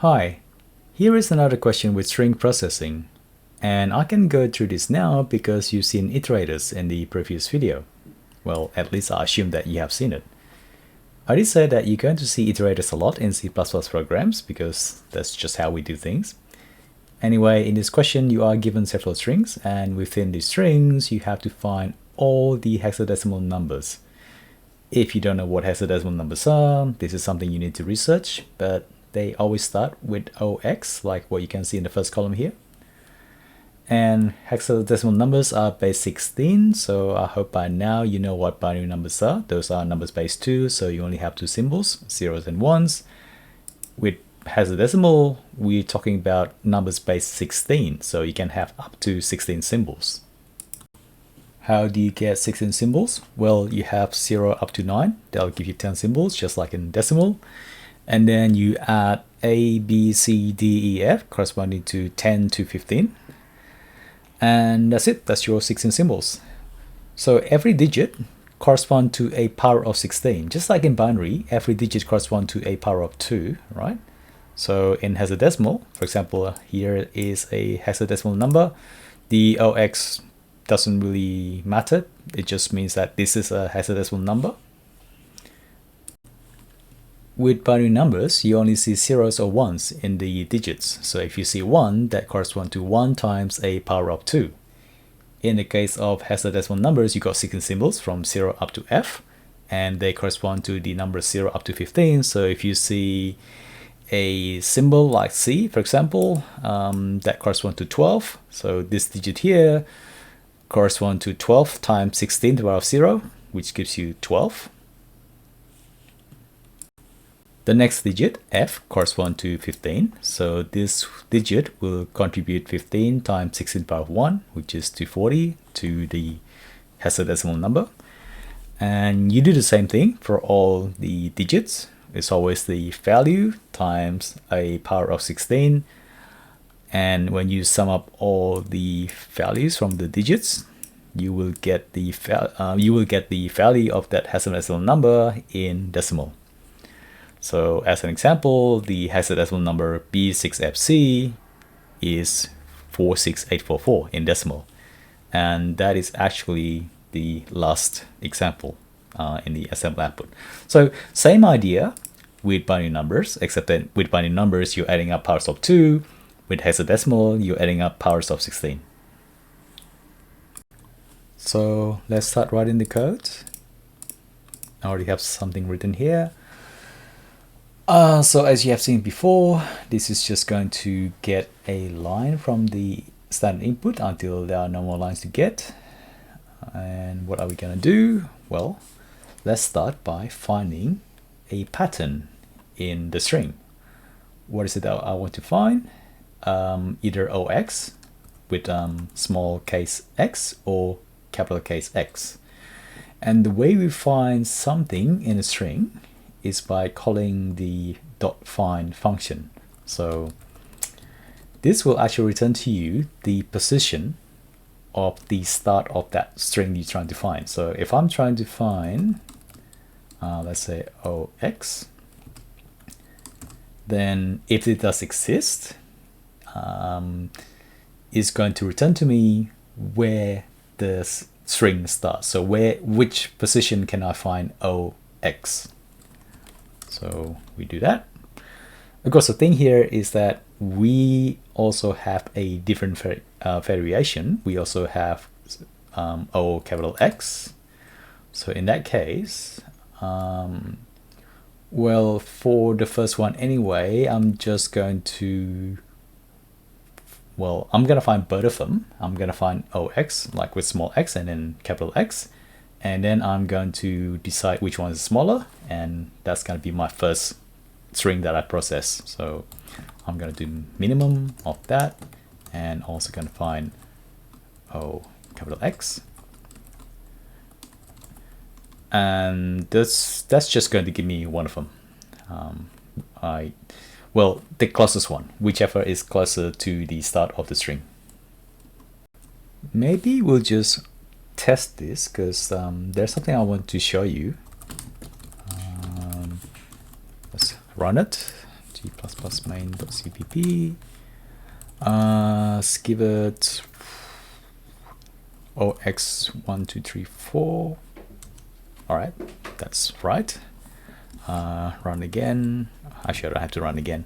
Hi, here is another question with string processing, and I can go through this now because you've seen iterators in the previous video. Well, at least I assume that you have seen it. I did say that you're going to see iterators a lot in C++ programs because that's just how we do things. Anyway, in this question you are given several strings, and within these strings you have to find all the hexadecimal numbers. If you don't know what hexadecimal numbers are, this is something you need to research, but they always start with OX, like what you can see in the first column here. And hexadecimal numbers are base 16, so I hope by now you know what binary numbers are. Those are numbers base 2, so you only have two symbols, zeros and ones. With hexadecimal, we're talking about numbers base 16, so you can have up to 16 symbols. How do you get 16 symbols? Well, you have 0 up to 9. That'll give you 10 symbols, just like in decimal. And then you add A, B, C, D, E, F, corresponding to 10 to 15. And that's it. That's your 16 symbols. So every digit corresponds to a power of 16. Just like in binary, every digit corresponds to a power of 2, right? So in hexadecimal, for example, here is a hexadecimal number. The OX doesn't really matter. It just means that this is a hexadecimal number. With binary numbers, you only see zeros or ones in the digits. So if you see 1, that corresponds to 1 times a power of 2. In the case of hexadecimal numbers, you got 16 symbols from 0 up to F, and they correspond to the numbers 0 up to 15. So if you see a symbol like C, for example, that corresponds to 12. So this digit here corresponds to 12 times 16 to the power of 0, which gives you 12. The next digit, F, corresponds to 15. So this digit will contribute 15 times 16 to the power of 1, which is 240, to the hexadecimal number. And you do the same thing for all the digits. It's always the value times a power of 16. And when you sum up all the values from the digits, you will get the value of that hexadecimal number in decimal. So as an example, the hexadecimal number B6FC is 46844 in decimal. And that is actually the last example in the assembly output. So same idea with binary numbers, except that with binary numbers, you're adding up powers of 2. With hexadecimal, you're adding up powers of 16. So let's start writing the code. I already have something written here. So as you have seen before, this is just going to get a line from the standard input until there are no more lines to get. And what are we going to do? Well, let's start by finding a pattern in the string. What is it that I want to find? Either OX with small case x or capital case X. And the way we find something in a string is by calling the .find function. So this will actually return to you the position of the start of that string you're trying to find. So if I'm trying to find, let's say OX, then if it does exist, it's going to return to me where the string starts. So which position can I find OX? So we do that. Of course, the thing here is that we also have a different variation. We also have O capital X. So in that case, well, for the first one anyway, I'm just going to, well, I'm going to find both of them. I'm going to find OX, like with small x and then capital X. And then I'm going to decide which one is smaller, and that's going to be my first string that I process. So I'm going to do minimum of that, and also going to find O capital X. And that's just going to give me one of them. Well, the closest one, whichever is closer to the start of the string. Maybe we'll just test this because there's something I want to show you. Let's run it G++ main.cpp. Let's give it OX1234. All right, that's right. Run again. Actually, I don't have to run again.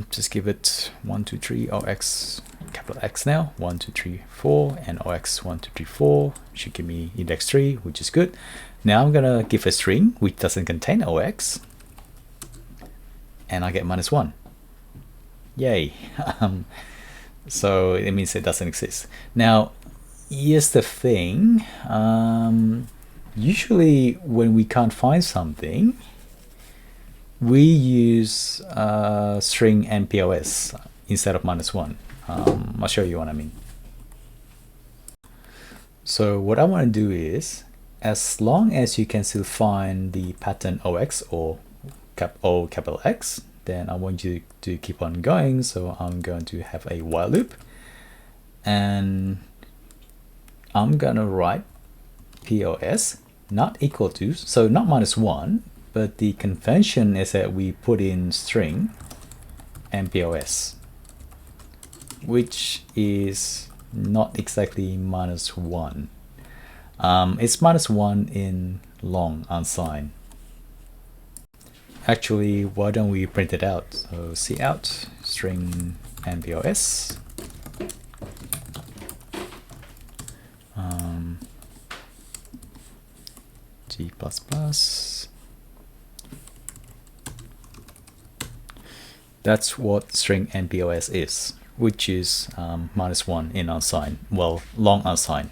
Just give it 123 OX capital X now, 1234, and OX1234 should give me index 3, which is good. Now I'm gonna give a string which doesn't contain OX, and I get -1. Yay. So it means it doesn't exist. Now, here's the thing. Usually when we can't find something, we use string NPOS instead of -1. I'll show you what I mean. So what I want to do is, as long as you can still find the pattern OX or capital X, then I want you to keep on going. So I'm going to have a while loop, and I'm gonna write POS not equal to, so not -1, but the convention is that we put in string NPOS, which is not exactly -1. It's -1 in long unsigned. Actually, why don't we print it out? So cout string NPOS. G++. That's what string NPOS is, which is -1 in unsigned, well, long unsigned.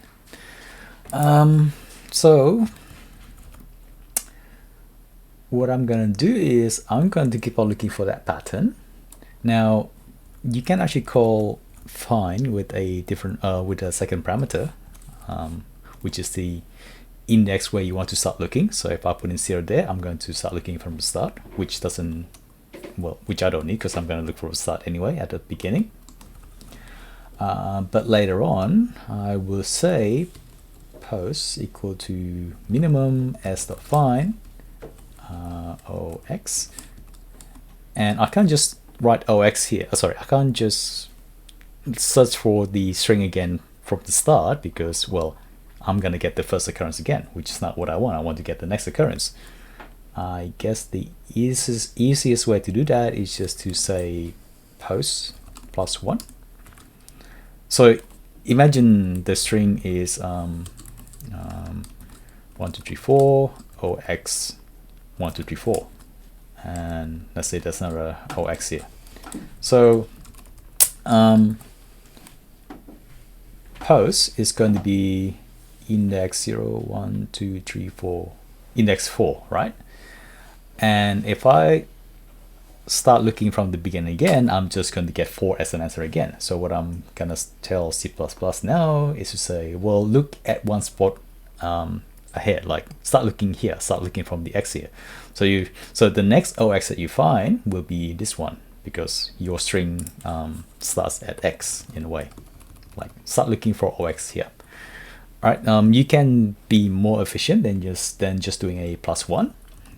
So what I'm gonna do is I'm going to keep on looking for that pattern. Now you can actually call find with a different with a second parameter, which is the index where you want to start looking. So if I put in 0 there, I'm going to start looking from the start, which doesn't, well, which I don't need because I'm going to look for a start anyway at the beginning. But later on, I will say post equal to minimum s.find OX, and I can't just write OX here. Sorry, I can't just search for the string again from the start because, well, I'm gonna get the first occurrence again, which is not what I want. I want to get the next occurrence. I guess the easiest way to do that is just to say post +1. So imagine the string is 1234 OX 1234, and let's say there's another OX here. So post is going to be index 0, 1, 2, 3, 4, index 4, right? And if I start looking from the beginning again, I'm just going to get 4 as an answer again. So what I'm gonna tell C++ now is to say, well, look at one spot ahead, like start looking here, start looking from the X here. So the next OX that you find will be this one, because your string starts at X in a way. Like start looking for OX here. All right, you can be more efficient than just doing a +1,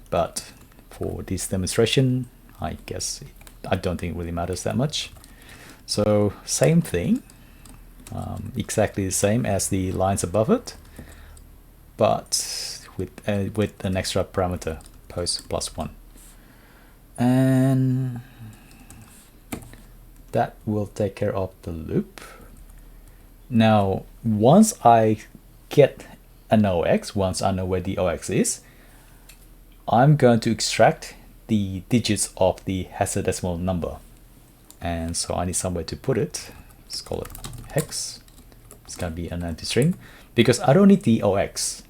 but for this demonstration, I guess I don't think it really matters that much. So same thing, exactly the same as the lines above it, but with an extra parameter, post +1, and that will take care of the loop. Now, once I get an OX, once I know where the OX is, I'm going to extract the digits of the hexadecimal number. And so I need somewhere to put it. Let's call it hex. It's going to be an empty string because I don't need the OX.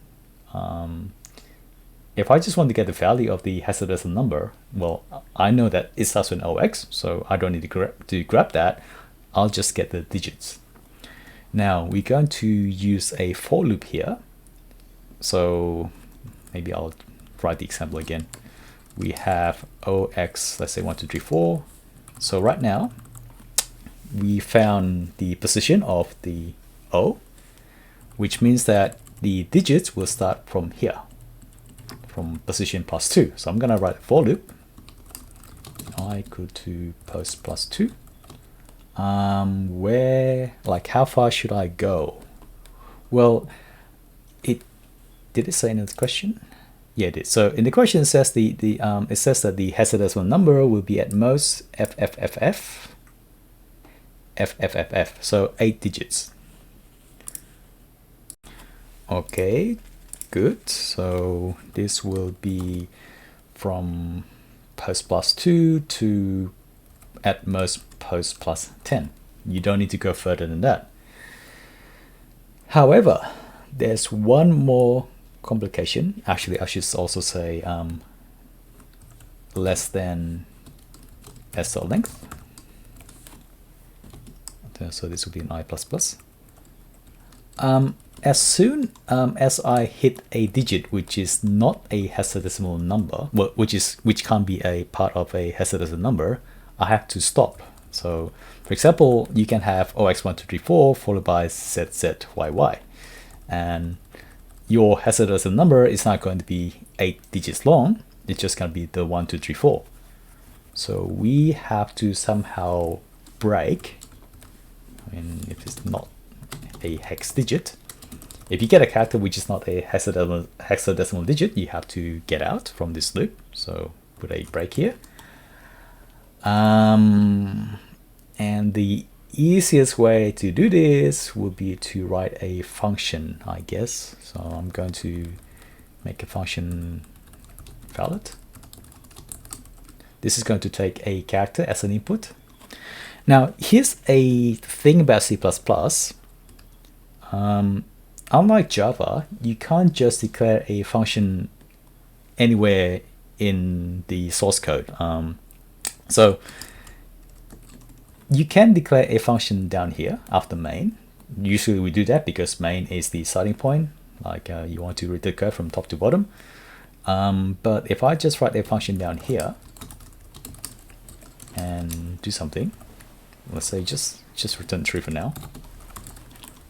If I just want to get the value of the hexadecimal number, well, I know that it starts with an OX, so I don't need to grab that. I'll just get the digits. Now we're going to use a for loop here. So maybe I'll write the example again. We have OX, let's say 1, 2, 3, 4. So right now we found the position of the O, which means that the digits will start from here, from position +2. So I'm gonna write a for loop. I equal to post plus 2. Where, like, how far should I go? Well, did it say in the question? Yeah, it did. So in the question it says it says that the hexadecimal number will be at most FFFF. So 8 digits. Okay, good. So this will be from post plus 2 to at most post plus 10. You don't need to go further than that. However, there's one more complication. Actually, I should also say less than SL length. So this will be an I++. As soon as I hit a digit which is not a hexadecimal number, well, which can't be a part of a hexadecimal number, I have to stop. So, for example, you can have OX1234 followed by ZZYY, and your hexadecimal number is not going to be 8 digits long. It's just going to be the 1, 2, 3, 4. So we have to somehow break. I mean, if it's not a hex digit, if you get a character which is not a hexadecimal digit, you have to get out from this loop. So put a break here. And the easiest way to do this would be to write a function, I guess. So I'm going to make a function valid. This is going to take a character as an input. Now, here's a thing about C++. Unlike Java, you can't just declare a function anywhere in the source code. So you can declare a function down here after main. Usually we do that because main is the starting point, like you want to read the code from top to bottom. But if I just write a function down here and do something, let's say just return true for now,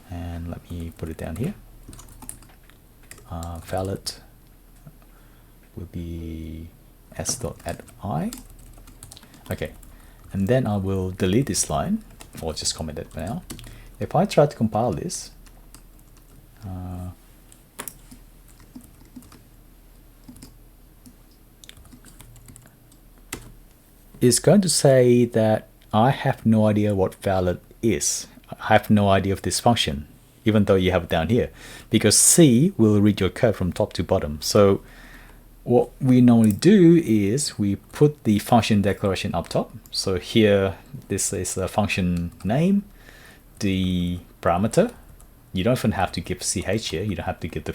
and let me put it down here. Valid will be s.add_i. Okay, and then I will delete this line, or just comment it for now. If I try to compile this, it's going to say that I have no idea what valid is. I have no idea of this function, even though you have it down here, because C will read your code from top to bottom. So what we normally do is we put the function declaration up top. So here, this is a function name, the parameter. You don't even have to give ch here. You don't have to give the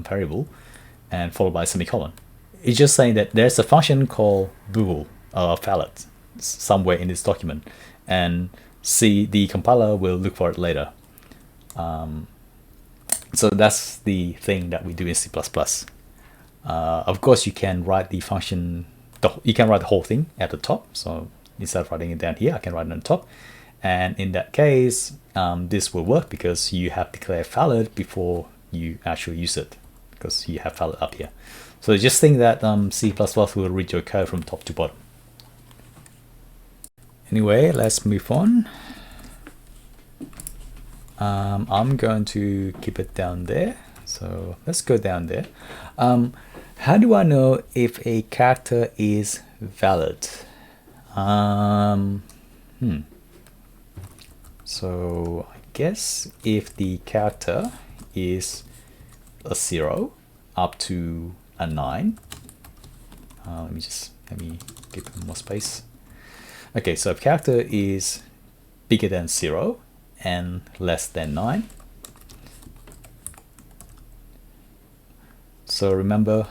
variable, and followed by a semicolon. It's just saying that there's a function called bool, valid, somewhere in this document, and C, the compiler, will look for it later. So that's the thing that we do in C++. Of course, you can write the function, you can write the whole thing at the top. So instead of writing it down here, I can write it on the top. And in that case, this will work because you have declared valid before you actually use it, because you have valid up here. So just think that C++ will read your code from top to bottom. Anyway, let's move on. I'm going to keep it down there. So let's go down there. How do I know if a character is valid? So I guess if the character is a 0 up to a 9, let me give them more space. Okay, so if character is bigger than 0 and less than 9. So remember,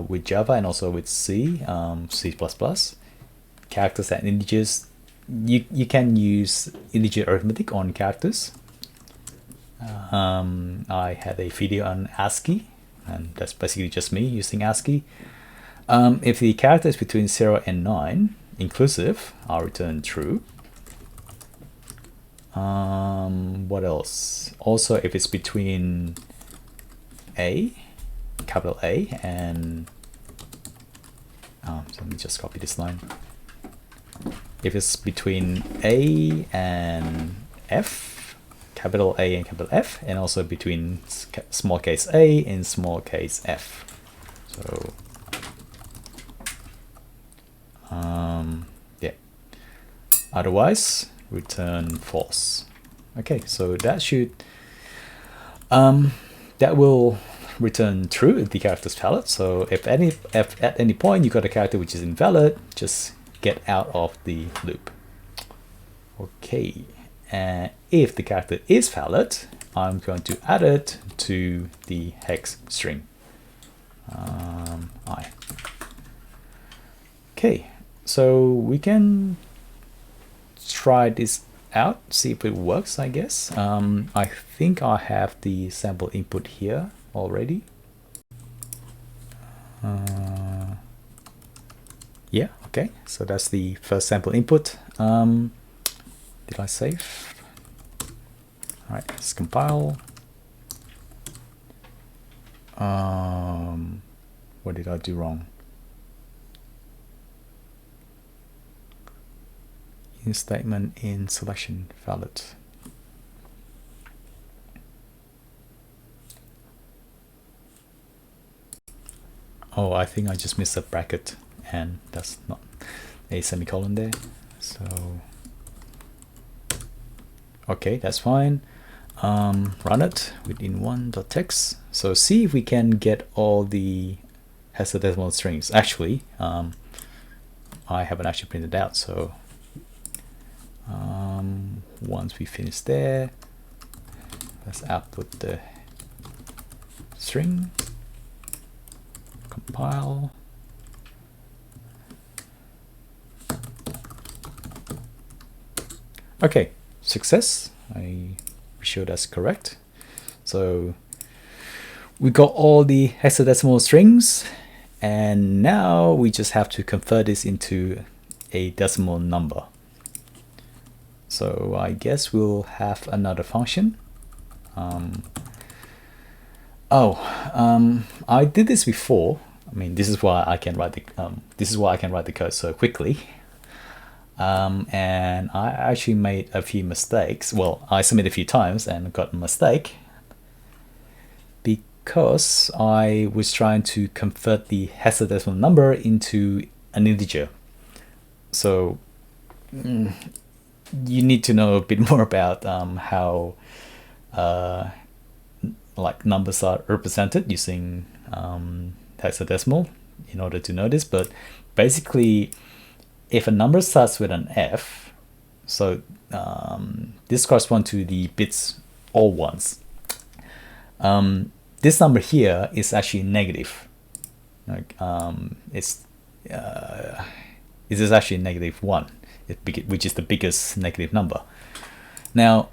with Java and also with C, C++, characters and integers, you can use integer arithmetic on characters. I had a video on ASCII, and that's basically just me using ASCII. If the character is between 0 and 9 inclusive, I'll return true. What else? Also, if it's between A, capital A, and so let me just copy this line. if it's between A and F, capital A and capital F, and also between small case a and small case f. So yeah, otherwise return false. Okay, so that should that will return true if the character is valid. So if at any point you got a character which is invalid, just get out of the loop. Okay, and if the character is valid, I'm going to add it to the hex string I. Okay, so we can try this out, see if it works, I guess. I think I have the sample input here already. Yeah, okay, so that's the first sample input. Did I save? All right, let's compile. What did I do wrong? In statement in selection valid. Oh, I think I just missed a bracket, and that's not a semicolon there. So okay, that's fine. Run it within one.txt. So see if we can get all the hexadecimal strings. Actually, I haven't actually printed out. So once we finish there, let's output the string, compile. Okay, success. I'm sure that's correct. So we got all the hexadecimal strings, and now we just have to convert this into a decimal number. So I guess we'll have another function. I did this before. I mean, this is why I can write the code so quickly. And I actually made a few mistakes. Well, I submitted a few times and got a mistake because I was trying to convert the hexadecimal number into an integer. So you need to know a bit more about how like numbers are represented using hexadecimal in order to know this. But basically, if a number starts with an F, so this corresponds to the bits all ones. This number here is actually negative. Like this is actually -1, which is the biggest negative number. Now,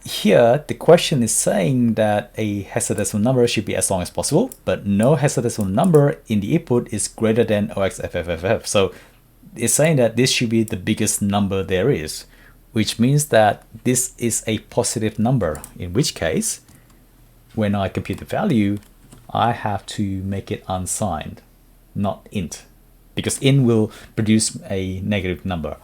here the question is saying that a hexadecimal number should be as long as possible, but no hexadecimal number in the input is greater than OXFFFF. So it's saying that this should be the biggest number there is, which means that this is a positive number, in which case when I compute the value, I have to make it unsigned, not int, because int will produce a negative number.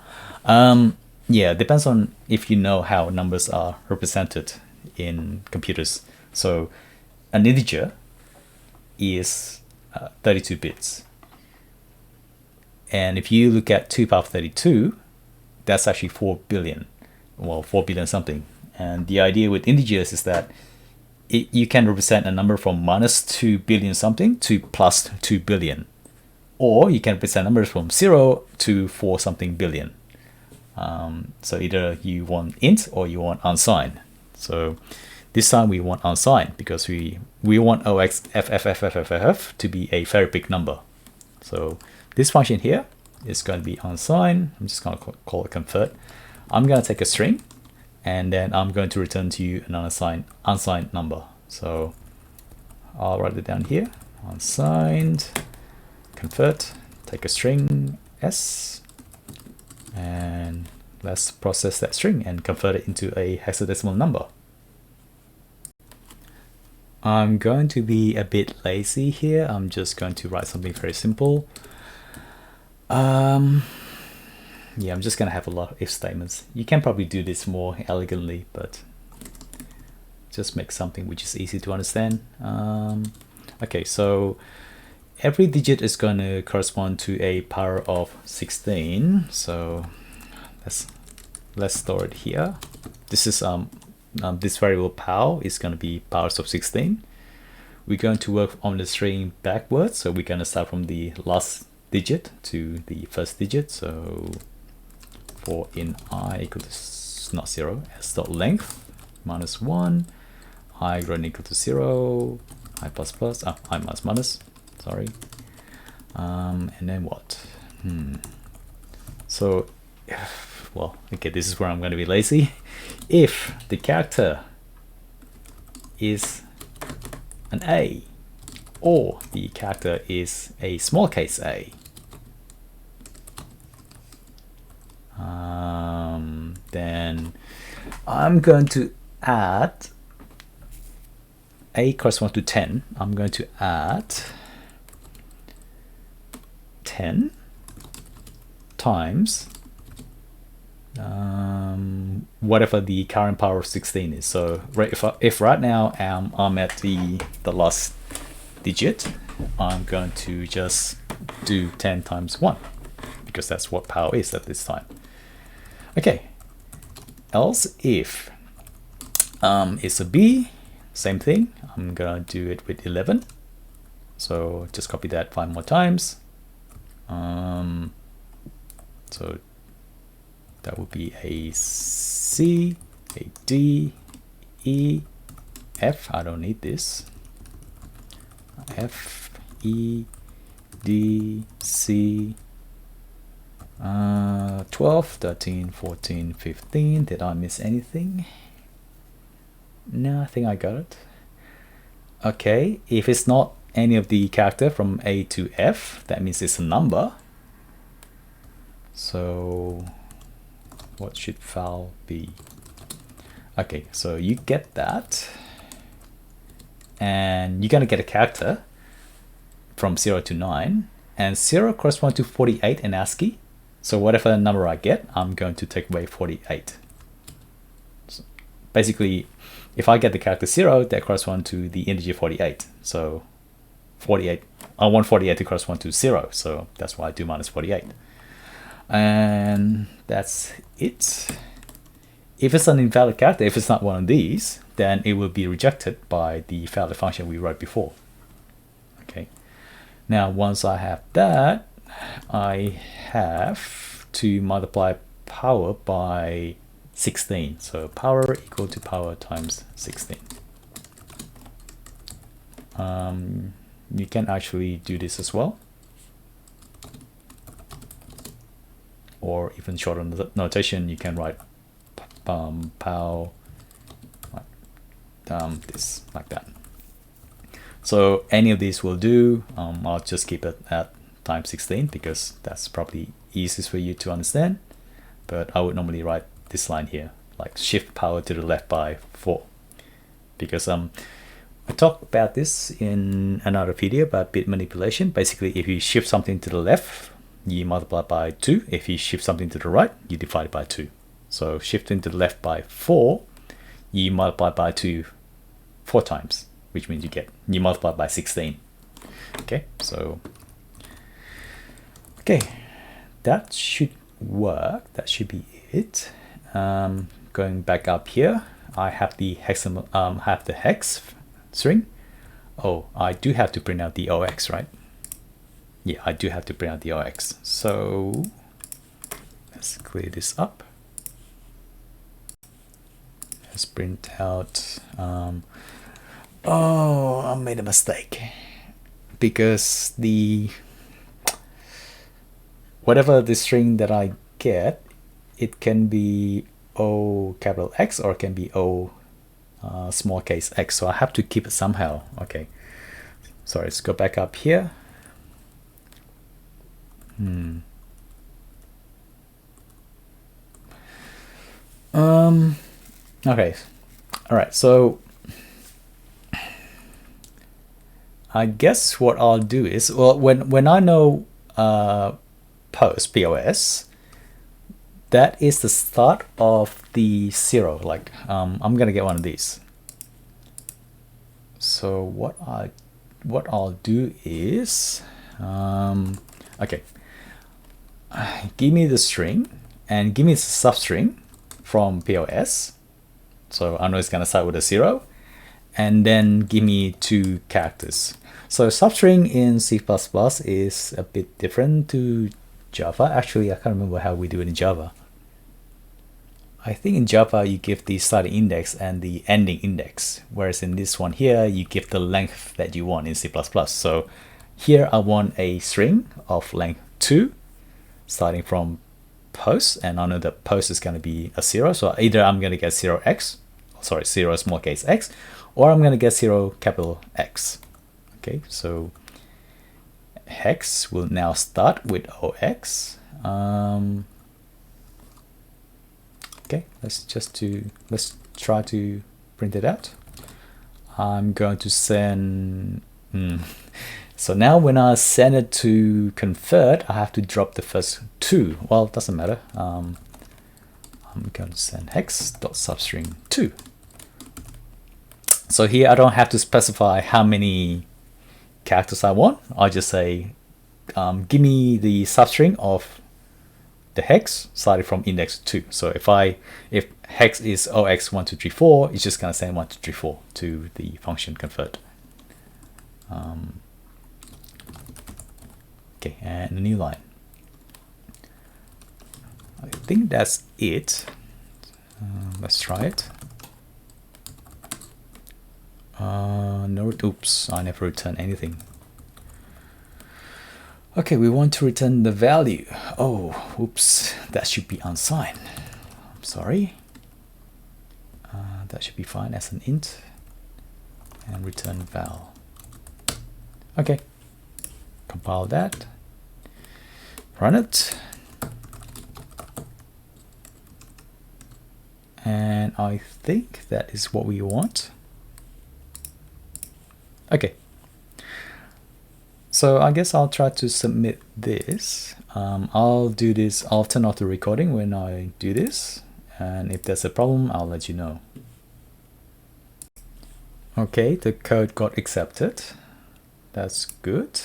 Yeah, depends on if you know how numbers are represented in computers. So an integer is 32 bits. And if you look at 2 power 32, that's actually 4 billion. Well, 4 billion something. And the idea with integers is that you can represent a number from -2 billion something to +2 billion. Or you can represent numbers from 0 to 4 something billion. So either you want int or you want unsigned. So this time we want unsigned because we want OXFFFFF to be a very big number. So this function here is going to be unsigned. I'm just going to call it convert. I'm going to take a string, and then I'm going to return to you an unsigned number. So I'll write it down here. Unsigned, convert, take a string s, and let's process that string and convert it into a hexadecimal number. I'm going to be a bit lazy here. I'm just going to write something very simple. yeah, I'm just gonna have a lot of if statements. You can probably do this more elegantly, but just make something which is easy to understand. Okay, so every digit is going to correspond to a power of 16. So let's store it here. This is this variable pow is going to be powers of 16. We're going to work on the string backwards, so we're going to start from the last digit to the first digit. So for in I equal to not 0, s dot length minus 1, I greater than equal to 0, I plus plus, I minus minus, sorry. And then what? So, well, okay, this is where I'm going to be lazy. If the character is an A, or the character is a small case a, then I'm going to add a corresponds to 10. I'm going to add 10 times whatever the current power of 16 is. So if right now I'm at the last digit, I'm going to just do 10 times 1 because that's what power is at this time. Okay, else if it's a B, same thing, I'm gonna do it with 11. So just copy that 5 more times. So that would be a C, a D, E, F. I don't need this. F, E, D, C, 12, 13, 14, 15. Did I miss anything? No, I think I got it. Okay, if it's not any of the character from A to F, that means it's a number. So what should val be? Okay, so you get that, and you're gonna get a character from 0 to 9, and 0 corresponds to 48 in ASCII. So whatever number I get, I'm going to take away 48. So basically, if I get the character 0, that corresponds to the integer 48. So 48, I want 48 to correspond to 0, so that's why I do minus 48. And that's it. If it's an invalid character, if it's not one of these, then it will be rejected by the valid function we wrote before. Okay. Now, once I have that, I have to multiply power by 16. So power equal to power times 16. You can actually do this as well, or even shorter notation. You can write pow this like that. So any of these will do. I'll just keep it at times 16 because that's probably easiest for you to understand. But I would normally write this line here, like shift power to the left by 4, because I talked about this in another video about bit manipulation. Basically, if you shift something to the left, you multiply by 2. If you shift something to the right, you divide by 2. So shifting to the left by 4, you multiply by 2 4 times, which means you multiply by 16. Okay, so okay, that should work. That should be it. Going back up here, I have the hex string. Oh, I do have to print out the OX, right? Yeah, I do have to print out the OX. So let's clear this up. Let's print out. Oh, I made a mistake because whatever the string that I get, it can be O capital X or it can be O small case x, so I have to keep it somehow. Okay, sorry, let's go back up here. Okay, all right, so I guess what I'll do is, well, when I know POS, that is the start of the 0. Like I'm gonna get one of these. So what I'll do is okay, give me the string and give me the substring from POS. So I know it's gonna start with a 0, and then give me 2 characters. So substring in C++ is a bit different to Java. Actually, I can't remember how we do it in Java. I think in Java you give the starting index and the ending index, whereas in this one here you give the length that you want in C++. So here I want a string of length 2 starting from post, and I know that post is going to be a 0, so either I'm going to get 0x, sorry, 0 small case x, or I'm going to get 0 capital X. Okay, so hex will now start with OX. Okay, let's try to print it out. I'm going to send so now when I send it to convert, I have to drop the first 2. Well, it doesn't matter. I'm going to send hex.substring 2. So here I don't have to specify how many characters I want. I'll just say give me the substring of the hex starting from index 2. So if hex is OX1234, it's just gonna send 1234 to the function convert. Okay, and a new line. I think that's it. Let's try it. No, oops, I never return anything. Okay, we want to return the value. Oh, oops, that should be unsigned. I'm sorry. That should be fine as an int. And return val. Okay, compile that. Run it. And I think that is what we want. Okay. So I guess I'll try to submit this. I'll do this. I'll turn off the recording when I do this. And if there's a problem, I'll let you know. Okay, the code got accepted. That's good.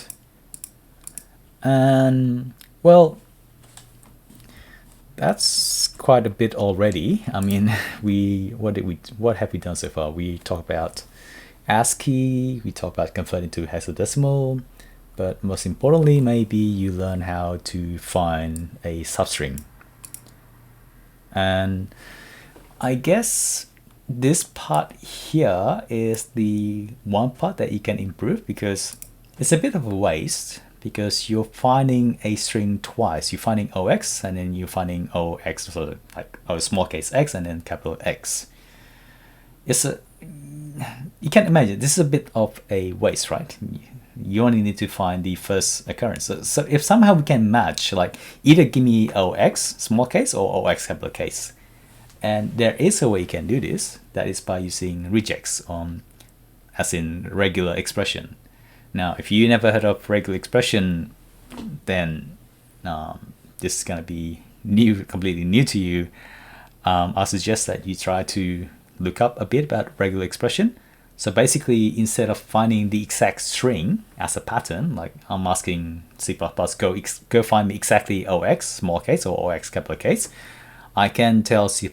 And well, that's quite a bit already. I mean, what have we done so far? We talked about ASCII, we talked about converting to hexadecimal, but most importantly, maybe you learn how to find a substring. And I guess this part here is the one part that you can improve, because it's a bit of a waste, because you're finding a string twice. You're finding OX and then you're finding OX, so like small case x and then capital X. You can imagine this is a bit of a waste, right? You only need to find the first occurrence. So if somehow we can match, like either give me OX small case or OX capital case, and there is a way you can do this. That is by using regex, as in regular expression. Now, if you never heard of regular expression, then this is gonna be completely new to you. I suggest that you try to look up a bit about regular expression. So basically, instead of finding the exact string as a pattern, like I'm asking C++, go find me exactly OX small case or OX capital case, I can tell C++,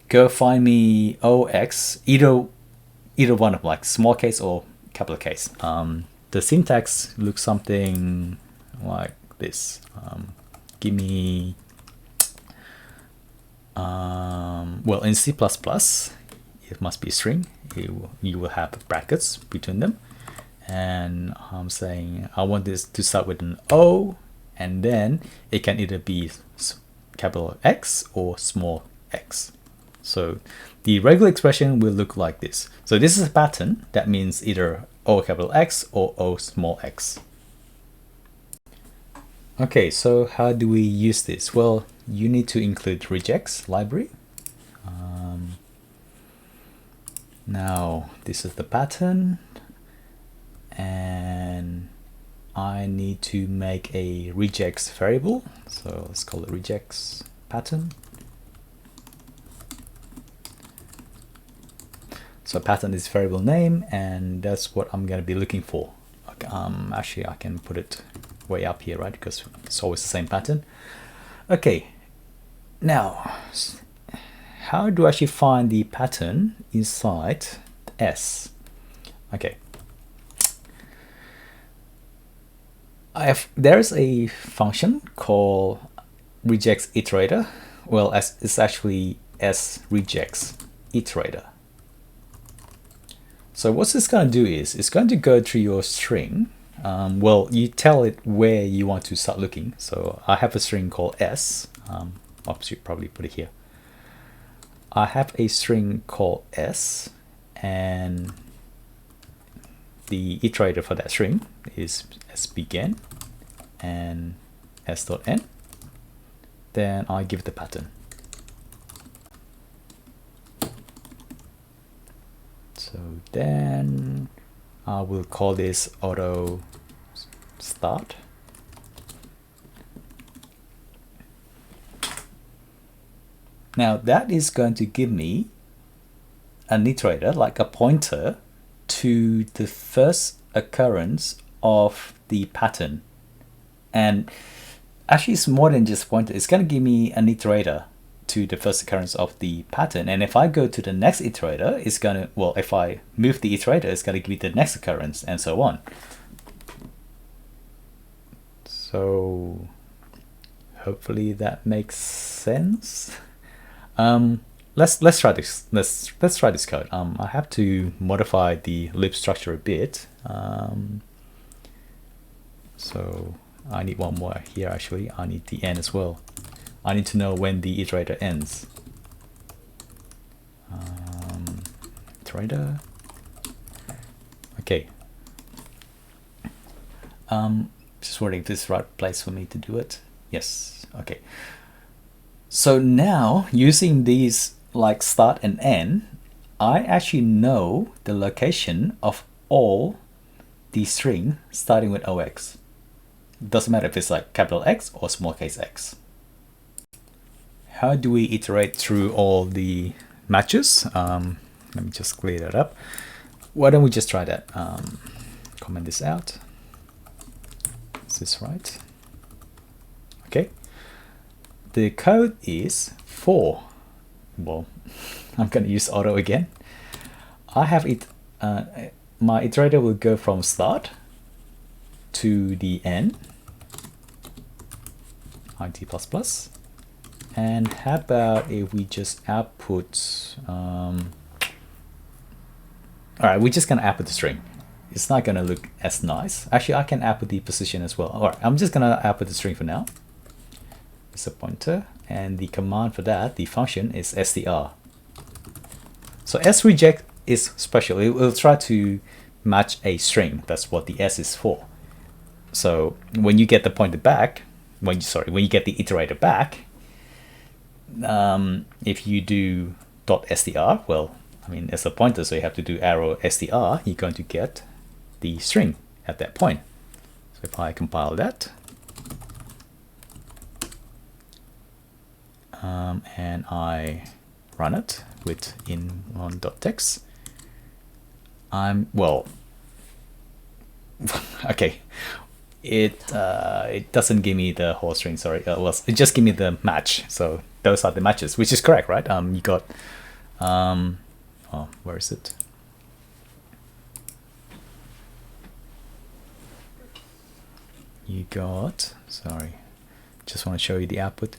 go find me OX, either one of like small case or capital case. The syntax looks something like this. Give me, well, in C++, it must be a string. You will have brackets between them. And I'm saying I want this to start with an O, and then it can either be capital X or small x. So the regular expression will look like this. So this is a pattern that means either O capital X or O small x. Okay, so how do we use this? Well, you need to include regex library. Now this is the pattern, and I need to make a regex variable. So let's call it regex pattern. So pattern is variable name, and that's what I'm going to be looking for. Okay, actually, I can put it way up here, right? Because it's always the same pattern. Okay, now how do I actually find the pattern inside S? Okay, there's a function called regex iterator. Well, it's actually S regex iterator. So what it's going to do is it's going to go through your string. Well, you tell it where you want to start looking. So I have a string called S. I should probably put it here. I have a string called S, and the iterator for that string is s_begin and s.n. Then I give the pattern. So then I will call this auto start. Now that is going to give me an iterator, like a pointer to the first occurrence of the pattern. And actually it's more than just pointer. It's going to give me an iterator to the first occurrence of the pattern. And if I go to the next iterator, it's going to, well, if I move the iterator, it's going to give me the next occurrence and so on. So hopefully that makes sense. Let's try this. Let's try this code. I have to modify the loop structure a bit. So I need one more here. Actually, I need the end as well. I need to know when the iterator ends. Iterator. Okay. Just wondering if this is the right place for me to do it. Yes. Okay. So now using these like start and end, I actually know the location of all the string starting with OX. Doesn't matter if it's like capital X or small case x. How do we iterate through all the matches? Let me just clear that up. Why don't we just try that? Comment this out. Is this right? Okay. The code is for, well, I'm going to use auto again. I have it, my iterator will go from start to the end, int++. And how about if we just output, all right, we're just going to output the string. It's not going to look as nice. Actually, I can output the position as well. All right, I'm just going to output the string for now. It's a pointer, and the command for that, the function is str. So sReject is special. It will try to match a string. That's what the s is for. So when you get the pointer back, when you get the iterator back, if you do .str, well, I mean, it's a pointer, so you have to do arrow str, you're going to get the string at that point. So if I compile that, and I run it with in1.text, well, okay, it doesn't give me the whole string, sorry. Well, it just give me the match. So those are the matches, which is correct, right? You got, oh, where is it? You got, sorry, just want to show you the output.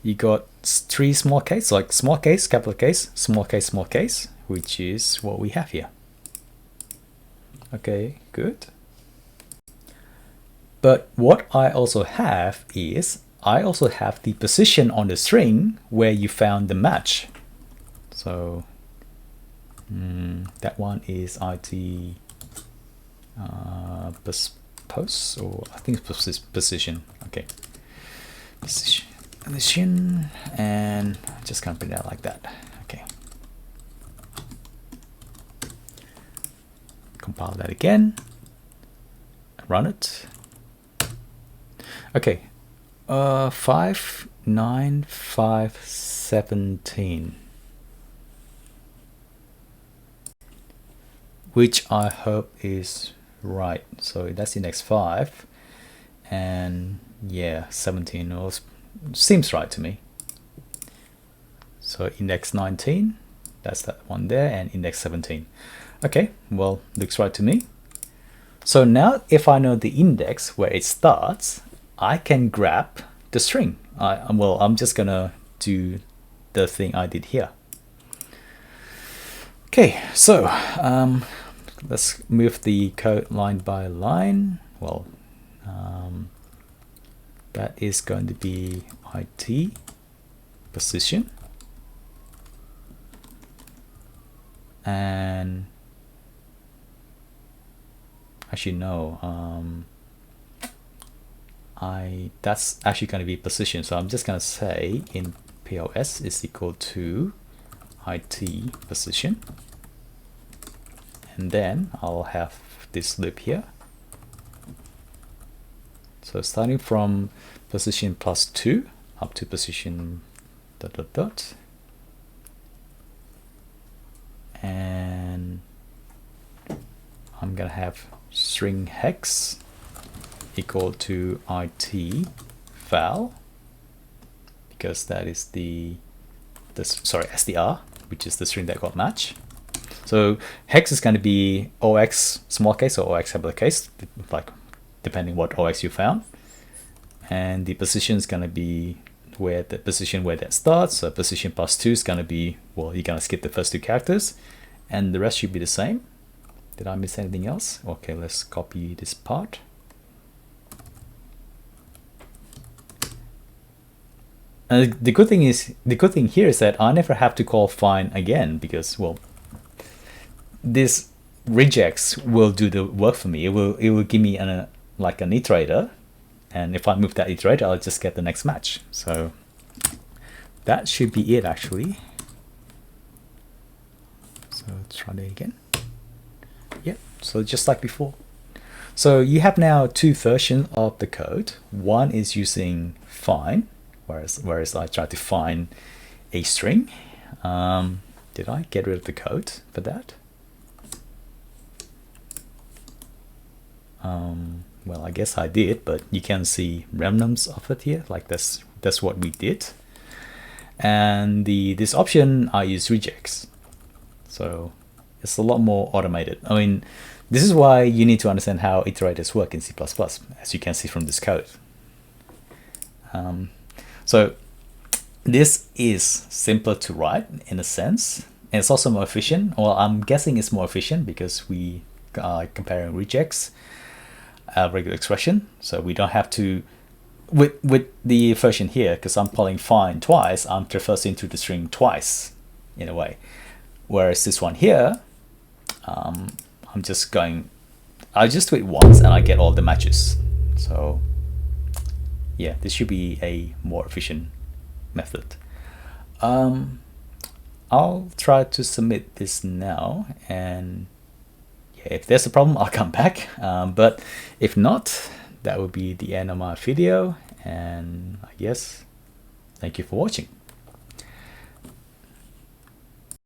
You got 3 small case, like small case, capital case, small case, which is what we have here. Okay, good. But what I also have is, I also have the position on the string where you found the match. So that one is it post, or I think it's position. Okay, position, and just gonna print it out like that. Okay, compile that again, run it, Okay, 5, 9, 5, 17. Which I hope is right. So that's index 5. And yeah, 17 seems right to me. So index 19, that's that one there, and index 17. Okay, well, looks right to me. So now if I know the index where it starts, I can grab the string. Well, I'm just gonna do the thing I did here. Okay, so let's move the code line by line. Well, that is going to be IT position, and actually no, that's actually going to be position. So I'm just going to say in POS is equal to IT position, and then I'll have this loop here. So starting from position +2 up to position ... and I'm gonna have string hex equal to IT val, because that is the SDR, which is the string that got matched. So hex is going to be OX small case or OX uppercase, like depending what OX you found, and the position is going to be where the position where that starts. So position +2 is going to be, well, you're going to skip the first 2 characters, and the rest should be the same. Did I miss anything else? Okay, let's copy this part. The good thing here is that I never have to call find again, because, well, this regex will do the work for me. It will give me like an iterator, and if I move that iterator, I'll just get the next match. So that should be it, actually. So let's try that again. Yep, so just like before. So you have now 2 versions of the code. One is using find, whereas I tried to find a string. Did I get rid of the code for that? Well, I guess I did, but you can see remnants of it here. Like that's what we did. And this option, I use regex. So it's a lot more automated. I mean, this is why you need to understand how iterators work in C++, as you can see from this code. So this is simpler to write in a sense, and it's also more efficient. Well, I'm guessing it's more efficient because we are comparing regex, regular expression, so we don't have to, with the version here, because I'm calling find twice, I'm traversing through the string twice in a way, whereas this one here, I just do it once and I get all the matches. So yeah, this should be a more efficient method. I'll try to submit this now, and yeah, if there's a problem, I'll come back. But if not, that will be the end of my video, and I guess thank you for watching.